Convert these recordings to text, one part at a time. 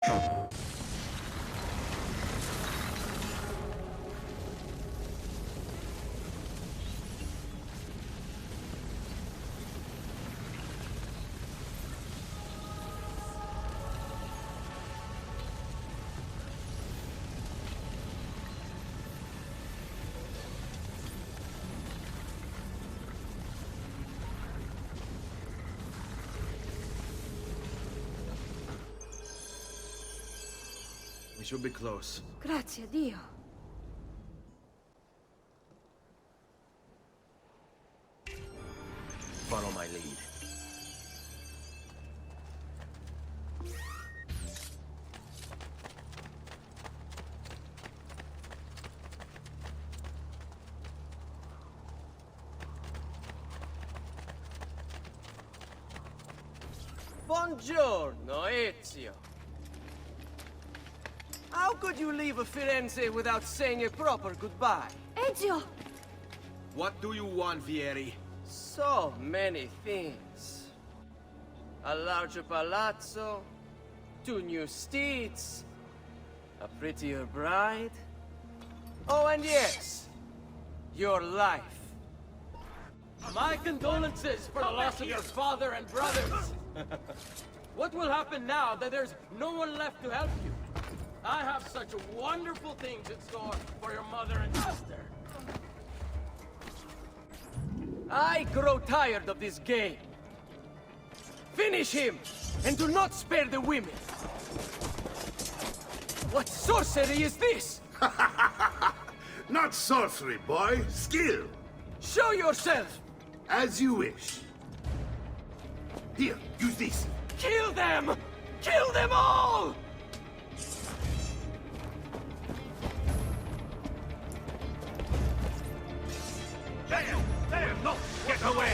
We should be close. Grazie a Dio. Follow my lead. Buongiorno, Ezio. How could you leave Firenze without saying a proper goodbye? Ezio! What do you want, Vieri? So many things. A larger palazzo, 2 new steeds, a prettier bride. Oh, and yes, your life. My condolences for the loss of your father and brothers. What will happen now that there's no one left to help you? I have such wonderful things in store for your mother and sister. I grow tired of this game. Finish him, and do not spare the women. What sorcery is this? Not sorcery, boy. Skill. Show yourself! As you wish. Here, use this. Kill them! Kill them all! There! No! Get away!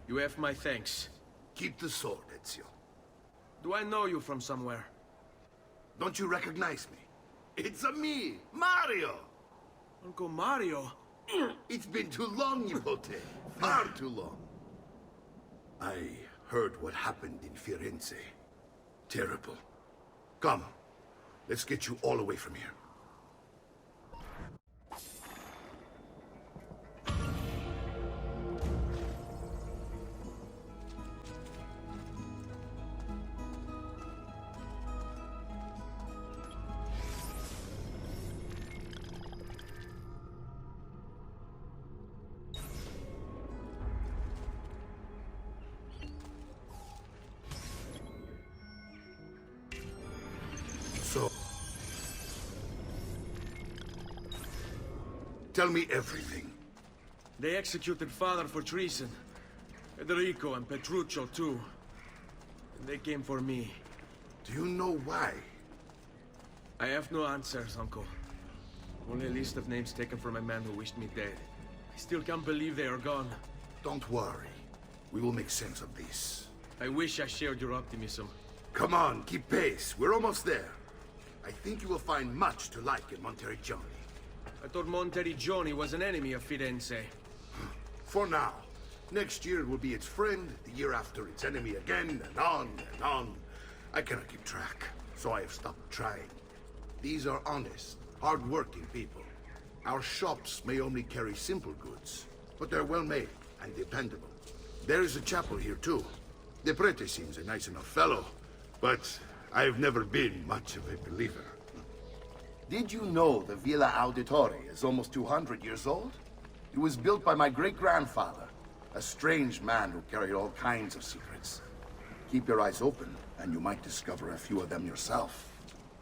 You have my thanks. Keep the sword, Ezio. Do I know you from somewhere? Don't you recognize me? It's a me, Mario! Uncle Mario? It's been too long, Nipote. Far too long. I heard what happened in Firenze. Terrible. Come, let's get you all away from here. So, tell me everything. They executed father for treason. Federico and Petruccio too. And they came for me. Do you know why? I have no answers, Uncle. Only a list of names taken from a man who wished me dead. I still can't believe they are gone. Don't worry. We will make sense of this. I wish I shared your optimism. Come on, keep pace. We're almost there. I think you will find much to like in Monteriggioni. I thought Monteriggioni was an enemy of Firenze. For now. Next year it will be its friend, the year after its enemy again, and on and on. I cannot keep track, so I have stopped trying. These are honest, hard-working people. Our shops may only carry simple goods, but they're well-made and dependable. There is a chapel here, too. The prete seems a nice enough fellow, but I've never been much of a believer. Did you know the Villa Auditore is almost 200 years old? It was built by my great-grandfather, a strange man who carried all kinds of secrets. Keep your eyes open, and you might discover a few of them yourself.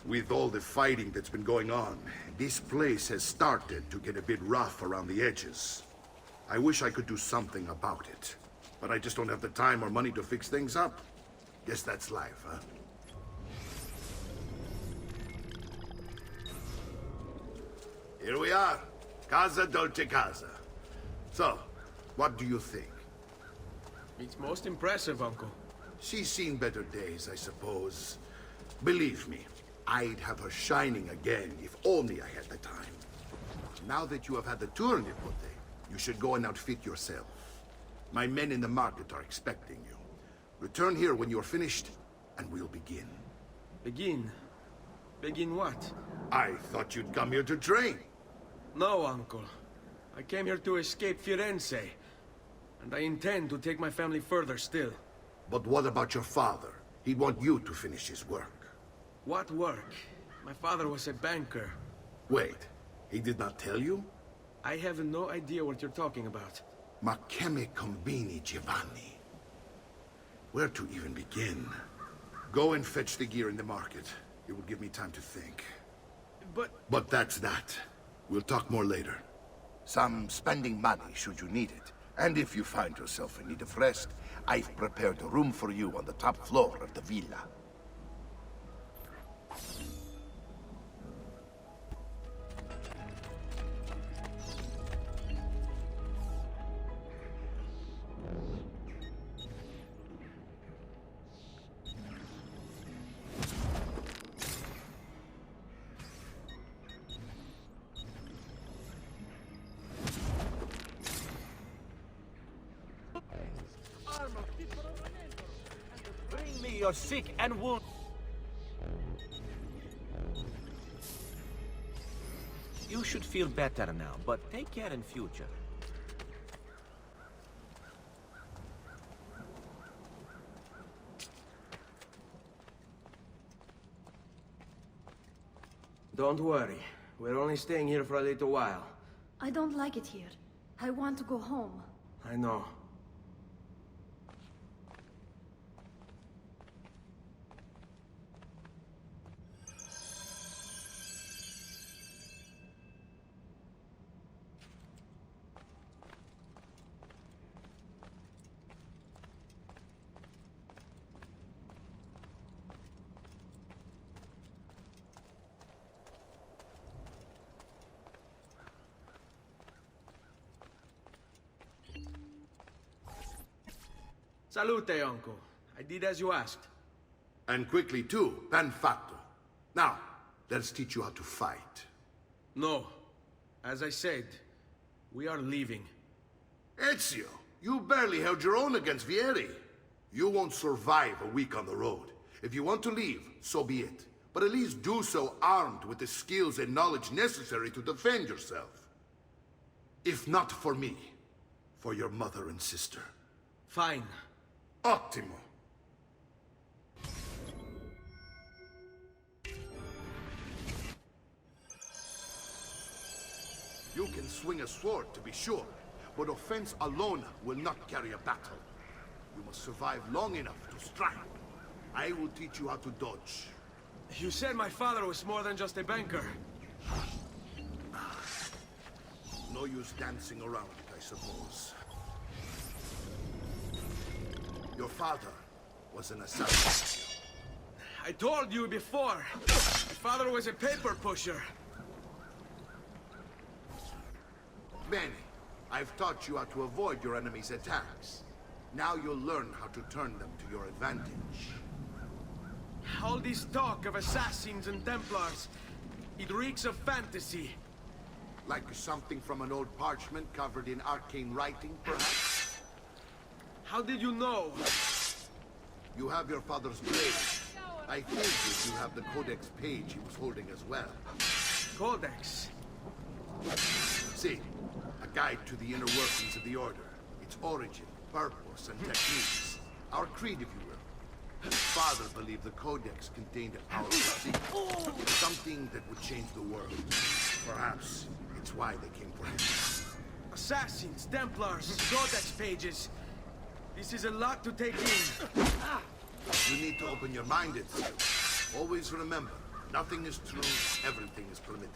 With all the fighting that's been going on, this place has started to get a bit rough around the edges. I wish I could do something about it, but I just don't have the time or money to fix things up. Guess that's life, huh? Here we are. Casa Dolce Casa. So, what do you think? It's most impressive, Uncle. She's seen better days, I suppose. Believe me, I'd have her shining again if only I had the time. Now that you have had the tour, Nipote, you should go and outfit yourself. My men in the market are expecting you. Return here when you're finished, and we'll begin. Begin? Begin what? I thought you'd come here to train. No, Uncle. I came here to escape Firenze. And I intend to take my family further still. But what about your father? He'd want you to finish his work. What work? My father was a banker. Wait, he did not tell you? I have no idea what you're talking about. Ma che me combini, Giovanni? Where to even begin? Go and fetch the gear in the market. It will give me time to think. But that's that. We'll talk more later. Some spending money should you need it. And if you find yourself in need of rest, I've prepared a room for you on the top floor of the villa. Bring me your sick and wounded. You should feel better now, but take care in future. Don't worry. We're only staying here for a little while. I don't like it here. I want to go home. I know. Salute, Uncle. I did as you asked. And quickly too, ben fatto. Now, let's teach you how to fight. No. As I said, we are leaving. Ezio, you barely held your own against Vieri. You won't survive a week on the road. If you want to leave, so be it. But at least do so armed with the skills and knowledge necessary to defend yourself. If not for me, for your mother and sister. Fine. Ottimo. You can swing a sword, to be sure, but offense alone will not carry a battle. You must survive long enough to strike. I will teach you how to dodge. You said my father was more than just a banker. No use dancing around it, I suppose. Your father was an assassin. I told you before. My father was a paper pusher. Bene, I've taught you how to avoid your enemy's attacks. Now you'll learn how to turn them to your advantage. All this talk of assassins and Templars, it reeks of fantasy. Like something from an old parchment covered in arcane writing, perhaps? How did you know? You have your father's blade. I think that you have the Codex page he was holding as well. Codex? See, a guide to the inner workings of the Order. Its origin, purpose, and techniques. Our creed, if you will. His father believed the Codex contained a powerful secret. Something that would change the world. Perhaps it's why they came for him. Assassins, Templars, Codex pages. This is a lot to take in. You need to open your mind, Ezio. Always remember, Nothing is true, everything is permitted.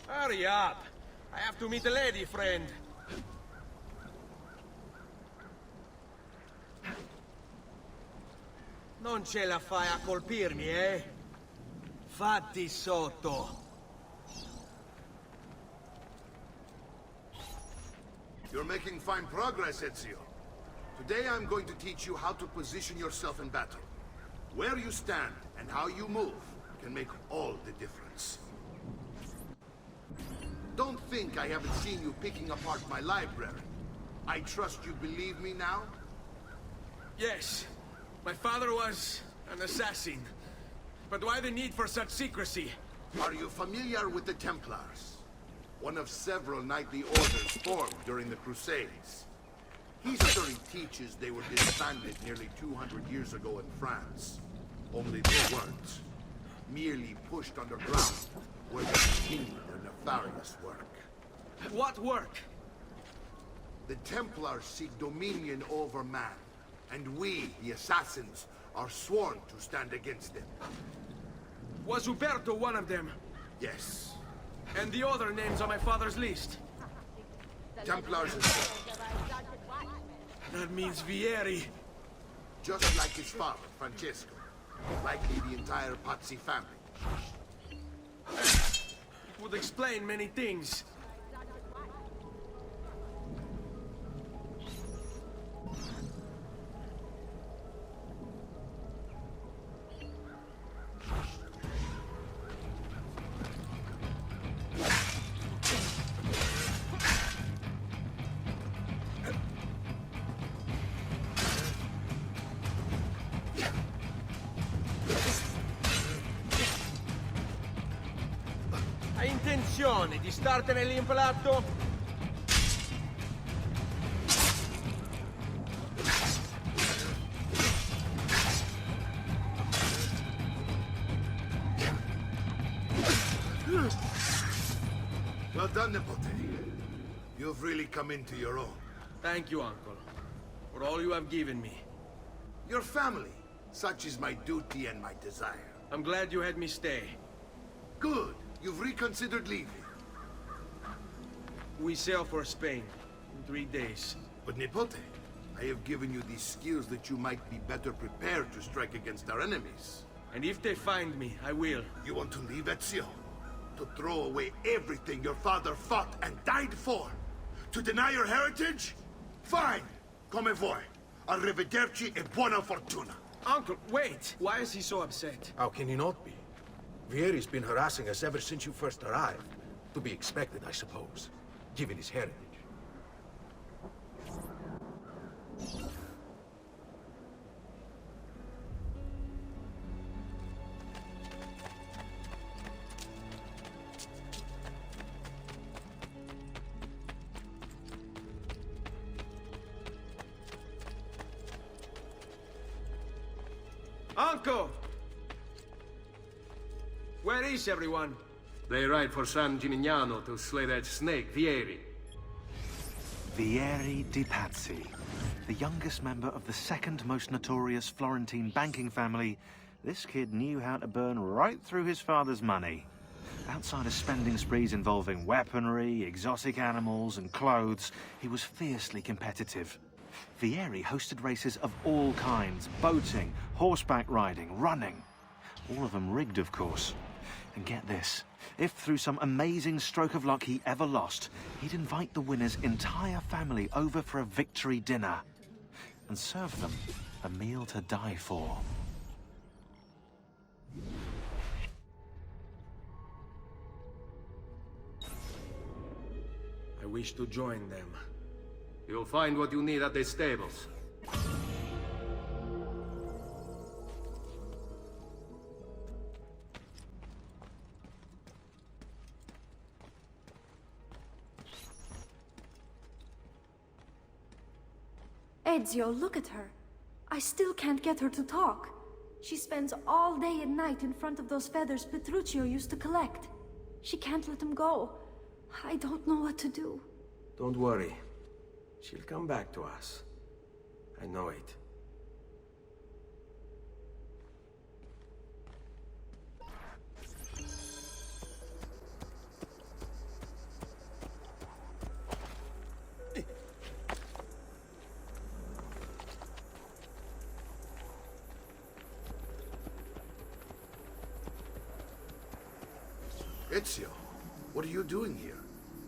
Hurry up! I have to meet a lady friend. Non ce la fai a colpirmi, eh? Fatti sotto. You're making fine progress, Ezio. Today I'm going to teach you how to position yourself in battle. Where you stand and how you move can make all the difference. Don't think I haven't seen you picking apart my library. I trust you believe me now? Yes, my father was an assassin. But why the need for such secrecy? Are you familiar with the Templars? One of several knightly orders formed during the Crusades. History teaches they were disbanded nearly 200 years ago in France. Only they weren't. Merely pushed underground, where they continued their nefarious work. What work? The Templars seek dominion over man, and we, the assassins, are sworn to stand against them. Was Uberto one of them? Yes. And the other names on my father's list? Templars as well. That means Vieri. Just like his father, Francesco. Likely the entire Pazzi family. It would explain many things. Hai intenzione di startene lì impalato? Well done, Nipote. You've really come into your own. Thank you, Uncle, for all you have given me. Your family. Such is my duty and my desire. I'm glad you had me stay. Good. You've reconsidered leaving. We sail for Spain in 3 days. But Nipote, I have given you these skills that you might be better prepared to strike against our enemies. And if they find me, I will. You want to leave Ezio? To throw away everything your father fought and died for? To deny your heritage? Fine! Come vuoi. Arrivederci e buona fortuna. Uncle, wait! Why is he so upset? How can he not be? Vieri's been harassing us ever since you first arrived. To be expected, I suppose, given his heritage. Uncle! Where is everyone? They ride for San Gimignano to slay that snake, Vieri. Vieri di Pazzi, the youngest member of the second most notorious Florentine banking family. This kid knew how to burn right through his father's money. Outside of spending sprees involving weaponry, exotic animals, and clothes, he was fiercely competitive. Vieri hosted races of all kinds: boating, horseback riding, running. All of them rigged, of course. And get this, if through some amazing stroke of luck he ever lost, he'd invite the winner's entire family over for a victory dinner and serve them a meal to die for. I wish to join them. You'll find what you need at the stables. Ezio, look at her. I still can't get her to talk. She spends all day and night in front of those feathers Petruchio used to collect. She can't let them go. I don't know what to do. Don't worry. She'll come back to us. I know it. Ezio, what are you doing here?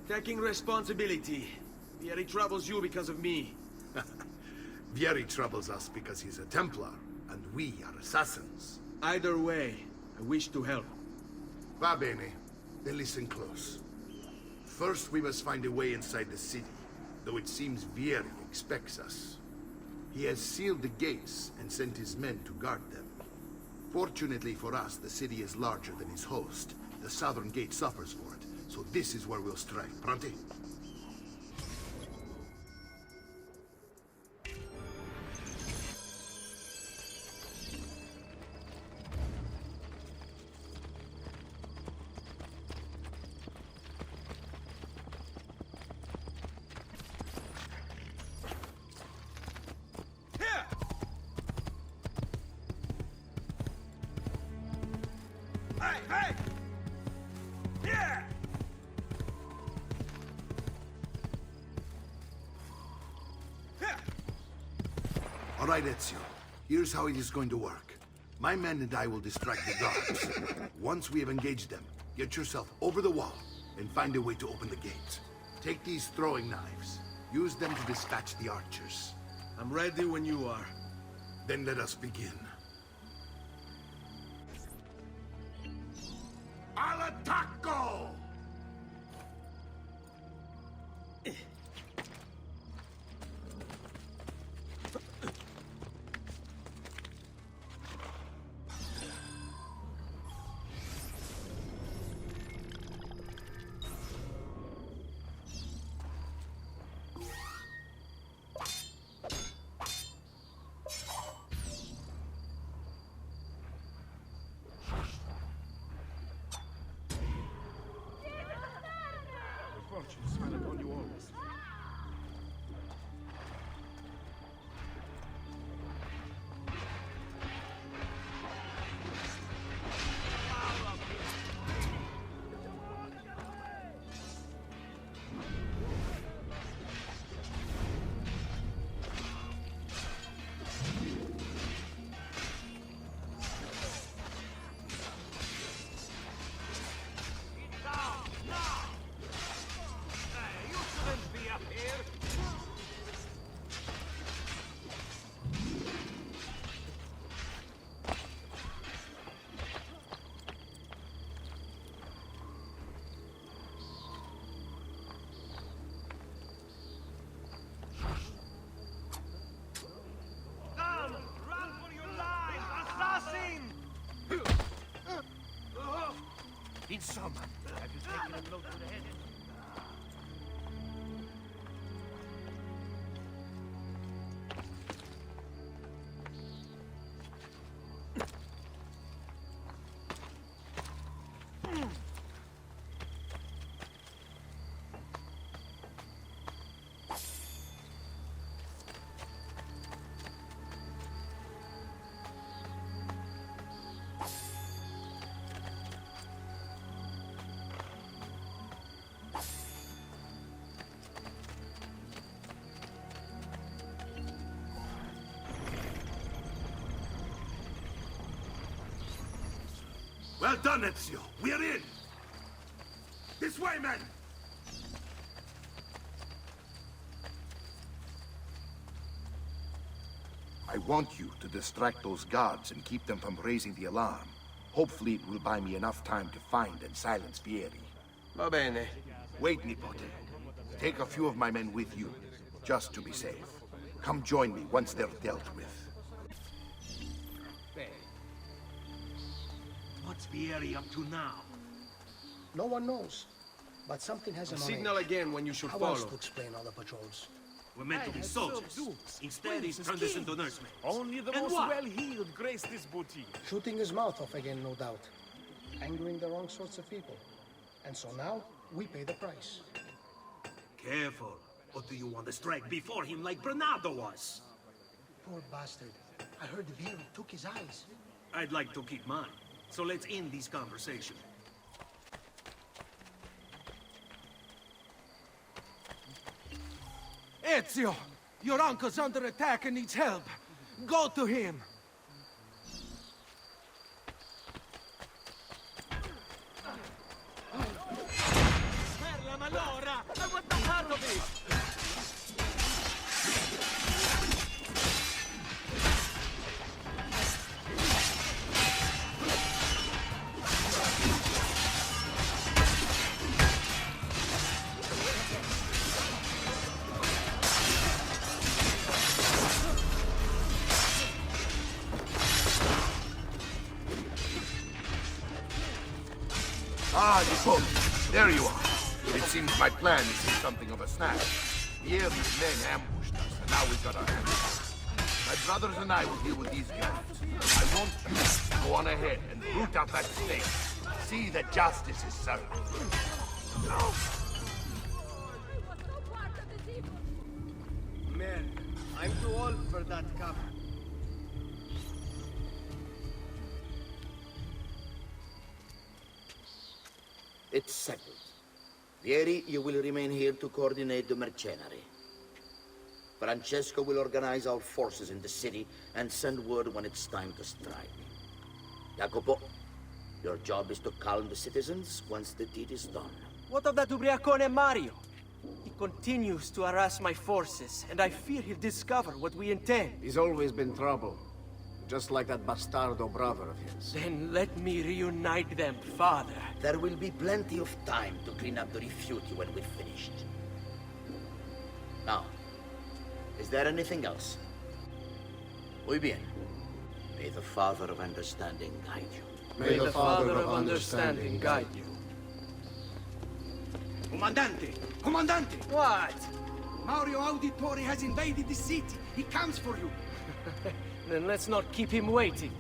Taking responsibility. Vieri troubles you because of me. Vieri troubles us because he's a Templar, and we are assassins. Either way, I wish to help. Va bene. Then listen close. First, we must find a way inside the city, though it seems Vieri expects us. He has sealed the gates and sent his men to guard them. Fortunately for us, the city is larger than its host. The southern gate suffers for it, so this is where we'll strike. Pronti? All right, Ezio. Here's how it is going to work. My men and I will distract the guards. Once we have engaged them, get yourself over the wall and find a way to open the gate. Take these throwing knives. Use them to dispatch the archers. I'm ready when you are. Then let us begin. Al attacco! Insomma, have you taken a blow to the head? Well done, Ezio. We're in. This way, men! I want you to distract those guards and keep them from raising the alarm. Hopefully it will buy me enough time to find and silence Vieri. Va bene. Wait, Nipote. Take a few of my men with you, just to be safe. Come join me once they're dealt with. What's Vieri up to now? No one knows, but something has him on Signal edge. again when you should How follow. else to explain all the patrols? We're meant to be soldiers. Instead, he's turned us into nursemen. Only the And most what? well-heeled grace this boutique. Shooting his mouth off again, no doubt. Angering the wrong sorts of people. And so now, we pay the price. Careful. Or do you want to strike before him like Bernardo was? Poor bastard. I heard Vieri took his eyes. I'd like to keep mine. So let's end this conversation. Ezio! Your uncle's under attack and needs help. Go to him! Merla Malora! I want the heart of it! Ah, you folks. There you are. It seems my plan is something of a snag. Vieri's men ambushed us, and now we've got our hands full. My brothers and I will deal with these guys. I want you to go on ahead and root out that snake. See that justice is served. Men, I'm too old for that cover. It's settled. Vieri, you will remain here to coordinate the mercenary. Francesco will organize our forces in the city and send word when it's time to strike. Jacopo, your job is to calm the citizens once the deed is done. What of that ubriacone Mario? He continues to harass my forces, and I fear he'll discover what we intend. He's always been trouble. Just like that bastardo brother of his. Then let me reunite them, father. There will be plenty of time to clean up the rifiuti when we're finished. Now, is there anything else? Muy bien. May the Father of Understanding guide you. May the Father of Understanding guide you. Comandante! Comandante! What? Mario Auditore has invaded the city. He comes for you. Then let's not keep him waiting.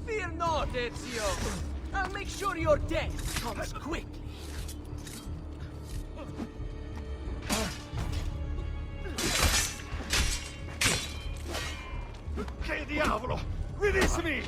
Fear not, Ezio! I'll make sure your death comes quickly. Che diavolo! Release me!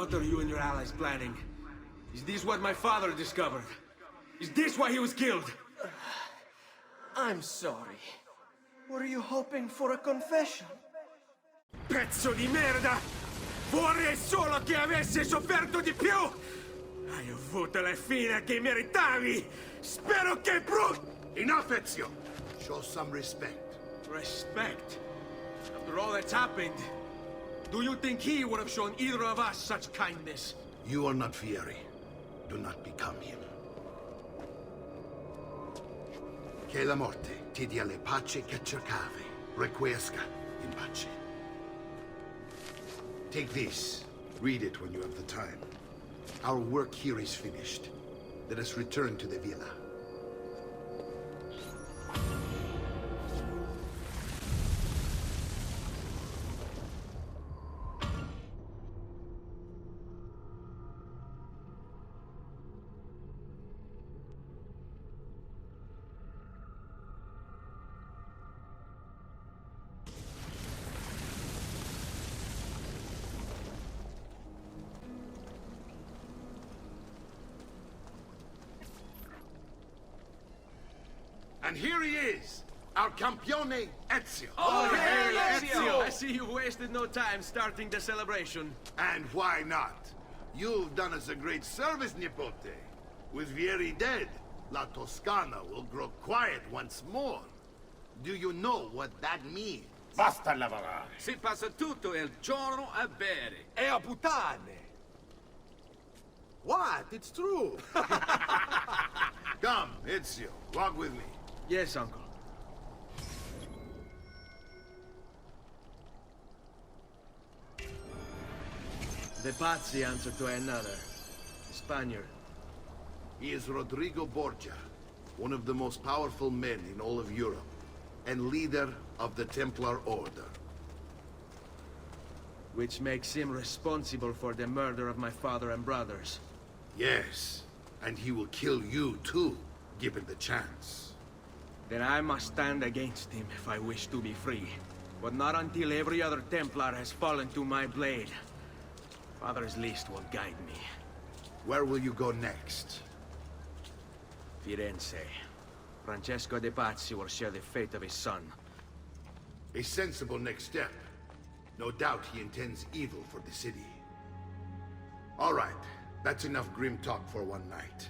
What are you and your allies planning? Is this what my father discovered? Is this why he was killed? I'm sorry. Were you hoping for a confession? Pezzo di merda! Vorrei solo che avessi sofferto di più! Hai avuto la fine che meritavi! Spero che Enough, Ezio! Show some respect. Respect? After all that's happened, do you think he would have shown either of us such kindness? You are not Fieri. Do not become him. Che la morte ti dia le pace che cercavi. Requiesca in pace. Take this. Read it when you have the time. Our work here is finished. Let us return to the villa. And here he is, our campione Ezio. Oh, hey, Ezio! I see you wasted no time starting the celebration. And why not? You've done us a great service, Nipote. With Vieri dead, La Toscana will grow quiet once more. Do you know what that means? Basta lavorare. Si passa tutto il giorno a bere. E a puttane! What? It's true! Come, Ezio, walk with me. Yes, uncle. The Pazzi answer to another. Spaniard. He is Rodrigo Borgia, one of the most powerful men in all of Europe, and leader of the Templar Order. Which makes him responsible for the murder of my father and brothers. Yes, and he will kill you too, given the chance. Then I must stand against him if I wish to be free. But not until every other Templar has fallen to my blade. Father's list will guide me. Where will you go next? Firenze. Francesco de Pazzi will share the fate of his son. A sensible next step. No doubt he intends evil for the city. All right, that's enough grim talk for one night.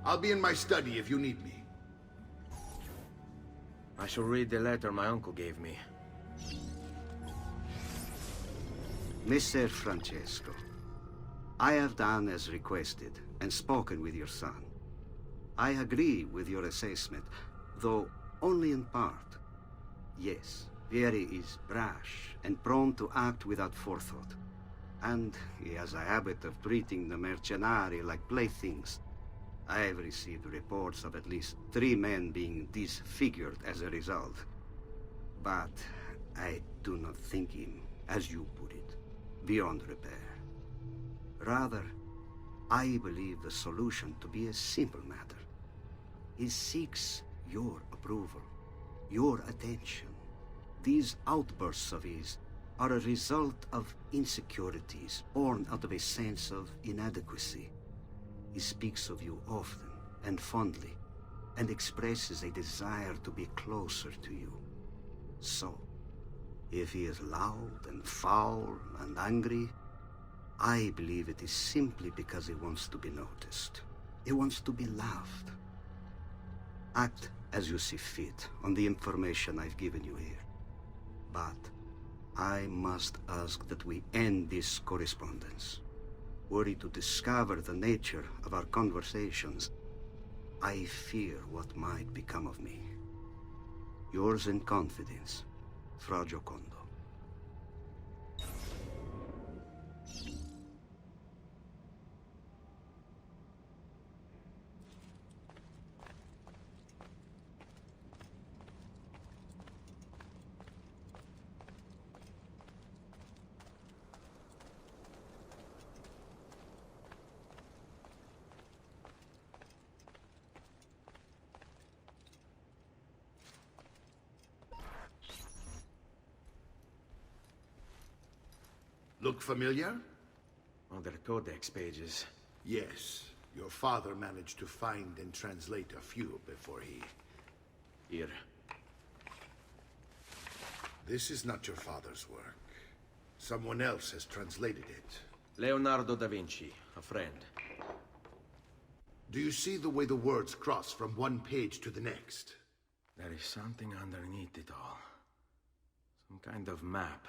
I'll be in my study if you need me. I shall read the letter my uncle gave me. Messer Francesco, I have done as requested and spoken with your son. I agree with your assessment, though only in part. Yes, Vieri is brash and prone to act without forethought. And he has a habit of treating the mercenari like playthings. I have received reports of at least 3 men being disfigured as a result. But I do not think him, as you put it, beyond repair. Rather, I believe the solution to be a simple matter. He seeks your approval, your attention. These outbursts of his are a result of insecurities born out of a sense of inadequacy. He speaks of you often and fondly, and expresses a desire to be closer to you. So, if he is loud and foul and angry, I believe it is simply because he wants to be noticed. He wants to be loved. Act as you see fit on the information I've given you here. But I must ask that we end this correspondence. Were he to discover the nature of our conversations, I fear what might become of me. Yours in confidence, Fra Giocondo. Look familiar? Other codex pages. Yes, your father managed to find and translate a few before he... Here. This is not your father's work. Someone else has translated it. Leonardo da Vinci, a friend. Do you see the way the words cross from one page to the next? There is something underneath it all. Some kind of map.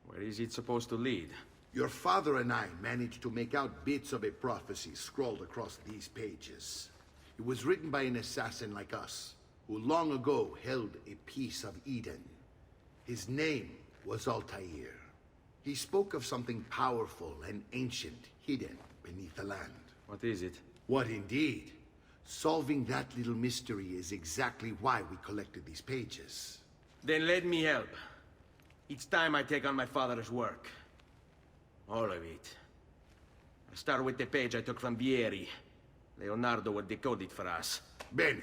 Where is it supposed to lead? Your father and I managed to make out bits of a prophecy scrawled across these pages. It was written by an assassin like us, who long ago held a piece of Eden. His name was Altair. He spoke of something powerful and ancient hidden beneath the land. What is it? What indeed? Solving that little mystery is exactly why we collected these pages. Then let me help. Each time I take on my father's work. All of it. I'll start with the page I took from Vieri. Leonardo will decode it for us. Bene.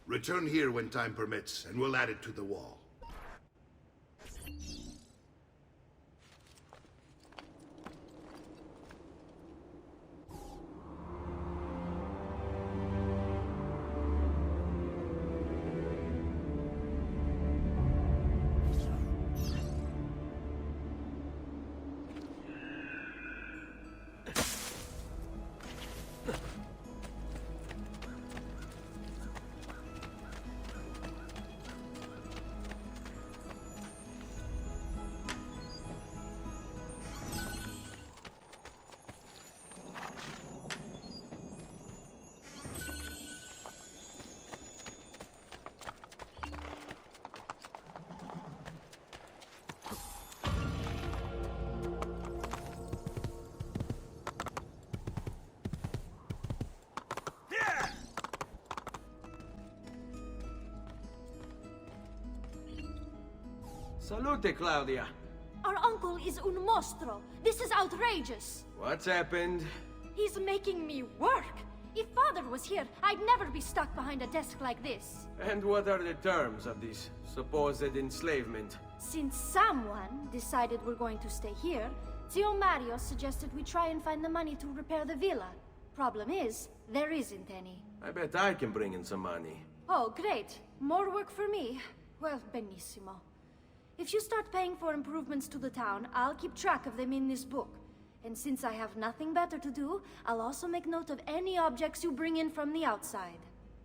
Return here when time permits, and we'll add it to the wall. Salute, Claudia. Our uncle is un mostro. This is outrageous. What's happened? He's making me work. If father was here, I'd never be stuck behind a desk like this. And what are the terms of this supposed enslavement? Since someone decided we're going to stay here, Zio Mario suggested we try and find the money to repair the villa. Problem is, there isn't any. I bet I can bring in some money. Oh, great. More work for me. Well, benissimo. If you start paying for improvements to the town, I'll keep track of them in this book. And since I have nothing better to do, I'll also make note of any objects you bring in from the outside.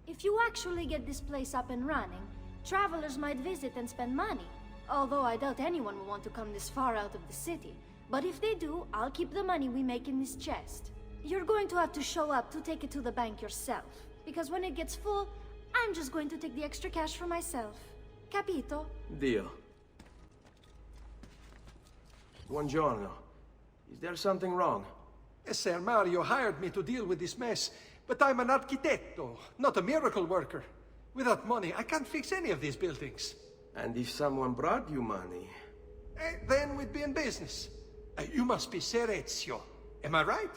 If you actually get this place up and running, travelers might visit and spend money. Although I doubt anyone will want to come this far out of the city. But if they do, I'll keep the money we make in this chest. You're going to have to show up to take it to the bank yourself. Because when it gets full, I'm just going to take the extra cash for myself. Capito? Deal. Buongiorno. Is there something wrong? Ser Mario hired me to deal with this mess, but I'm an architetto, not a miracle worker. Without money, I can't fix any of these buildings. And if someone brought you money? Then we'd be in business. You must be Ser Ezio. Am I right?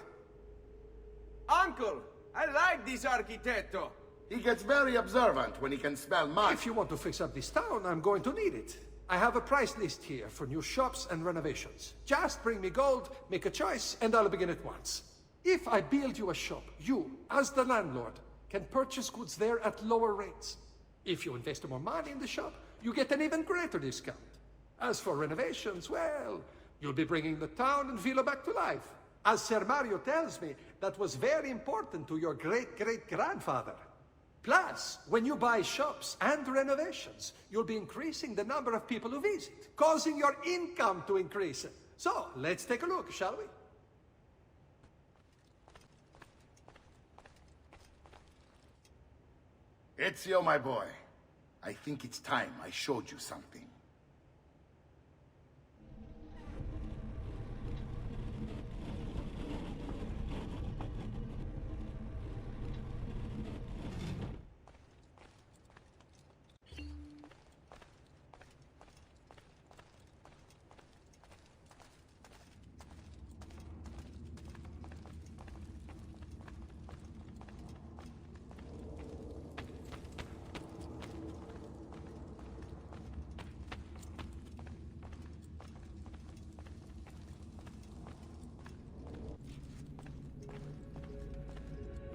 Uncle! I like this architetto! He gets very observant when he can smell money. If you want to fix up this town, I'm going to need it. I have a price list here for new shops and renovations. Just bring me gold, make a choice, and I'll begin at once. If I build you a shop, you, as the landlord, can purchase goods there at lower rates. If you invest more money in the shop, you get an even greater discount. As for renovations, well, you'll be bringing the town and villa back to life. As Ser Mario tells me, that was very important to your great-great-grandfather. Plus, when you buy shops and renovations, you'll be increasing the number of people who visit, causing your income to increase. So, let's take a look, shall we? Ezio, my boy, I think it's time I showed you something.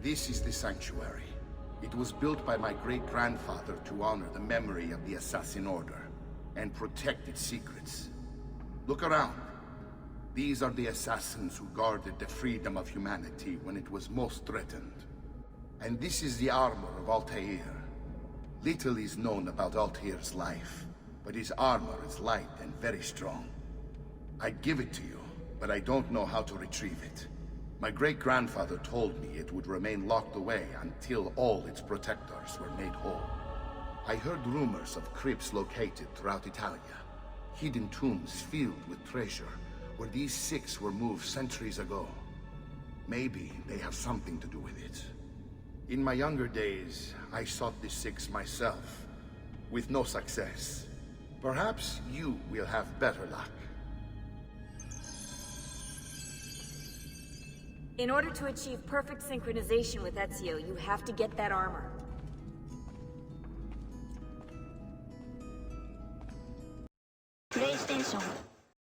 This is the sanctuary. It was built by my great-grandfather to honor the memory of the Assassin Order and protect its secrets. Look around. These are the assassins who guarded the freedom of humanity when it was most threatened. And this is the armor of Altair. Little is known about Altair's life, but his armor is light and very strong. I'd give it to you, but I don't know how to retrieve it. My great-grandfather told me it would remain locked away until all its protectors were made whole. I heard rumors of crypts located throughout Italia, hidden tombs filled with treasure, where these six were moved centuries ago. Maybe they have something to do with it. In my younger days, I sought the six myself, with no success. Perhaps you will have better luck. In order to achieve perfect synchronization with Ezio, you have to get that armor.